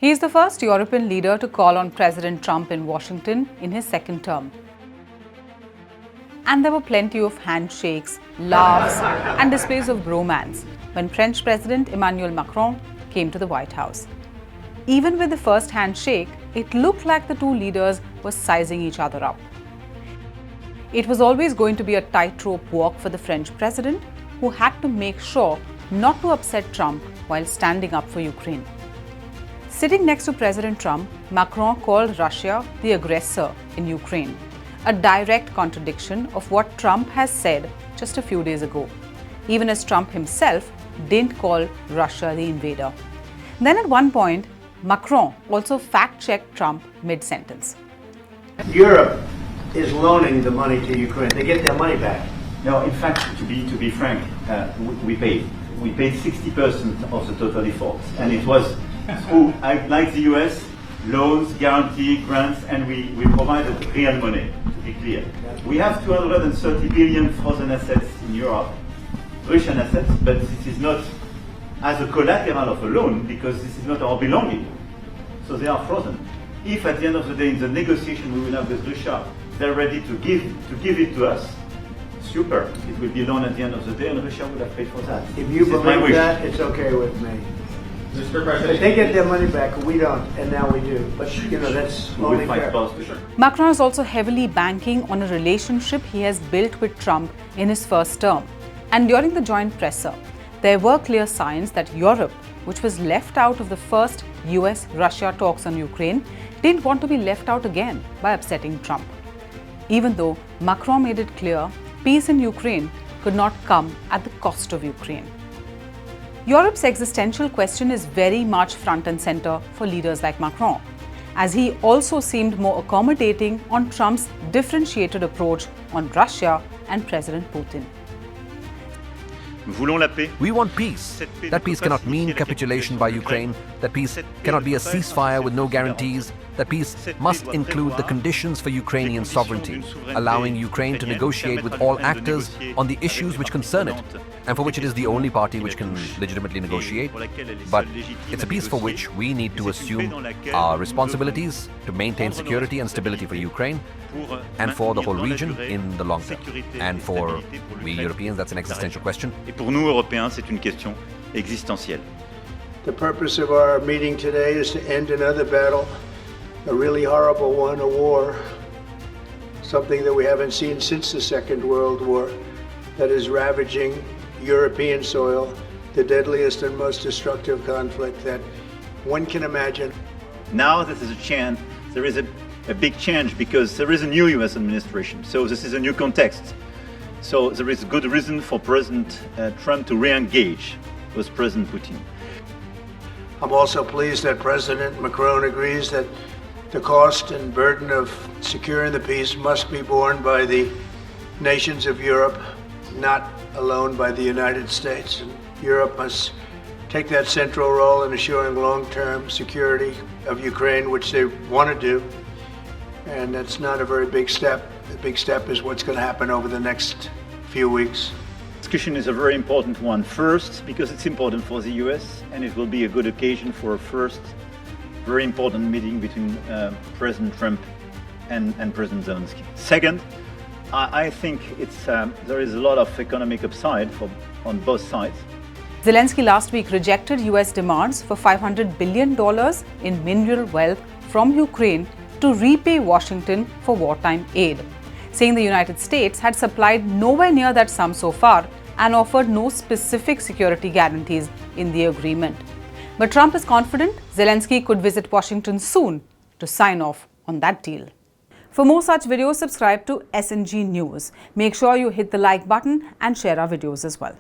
He is the first European leader to call on President Trump in Washington in his second term. And there were plenty of handshakes, laughs, and displays of bromance when French President Emmanuel Macron came to the White House. Even with the first handshake, it looked like the two leaders were sizing each other up. It was always going to be a tightrope walk for the French president, who had to make sure not to upset Trump while standing up for Ukraine. Sitting next to President Trump, Macron called Russia the aggressor in Ukraine, a direct contradiction of what Trump has said just a few days ago, even as Trump himself didn't call Russia the invader. Then at one point, Macron also fact-checked Trump mid-sentence. Europe is loaning the money to Ukraine. They get their money back. No, in fact, to be frank, we paid 60% of the total efforts, and it was through, like the US, loans, guarantee, grants, and we provided real money, to be clear. We have 230 billion frozen assets in Europe, Russian assets, but this is not as a collateral of a loan, because this is not our belonging. So they are frozen. If at the end of the day in the negotiation we will have with Russia, they're ready to give it to us, super. It will be a loan at the end of the day, and Russia would have paid for that. If you believe that, it's okay with me. Mr. President, If they get their money back, we don't, and now we do. But that's only fair. Macron is also heavily banking on a relationship he has built with Trump in his first term. And during the joint presser, there were clear signs that Europe, which was left out of the first US-Russia talks on Ukraine, didn't want to be left out again by upsetting Trump. Even though Macron made it clear peace in Ukraine could not come at the cost of Ukraine. Europe's existential question is very much front and center for leaders like Macron, as he also seemed more accommodating on Trump's differentiated approach on Russia and President Putin. We want peace. That peace cannot mean capitulation by Ukraine. That peace cannot be a ceasefire with no guarantees. That peace must include the conditions for Ukrainian sovereignty, allowing Ukraine to negotiate with all actors on the issues which concern it, and for which it is the only party which can legitimately negotiate. But it's a peace for which we need to assume our responsibilities to maintain security and stability for Ukraine and for the whole region in the long term. And for we Europeans, that's an existential question. Pour nous, Européens, c'est une question existentielle. The purpose of our meeting today is to end another battle, a really horrible one, a war, something that we haven't seen since the Second World War, that is ravaging European soil, the deadliest and most destructive conflict that one can imagine. Now this is a chance, there is a big change because there is a new US administration, so this is a new context. So there is good reason for President Trump to re-engage with President Putin. I'm also pleased that President Macron agrees that the cost and burden of securing the peace must be borne by the nations of Europe, not alone by the United States. And Europe must take that central role in assuring long-term security of Ukraine, which they want to do. And that's not a very big step. The big step is what's going to happen over the next few weeks. Discussion is a very important one. First, because it's important for the US, and it will be a good occasion for a first very important meeting between President Trump and President Zelensky. Second, I think there is a lot of economic upside on both sides. Zelensky last week rejected US demands for $500 billion in mineral wealth from Ukraine to repay Washington for wartime aid, saying the United States had supplied nowhere near that sum so far and offered no specific security guarantees in the agreement. But Trump is confident Zelensky could visit Washington soon to sign off on that deal. For more such videos, subscribe to SNG News. Make sure you hit the like button and share our videos as well.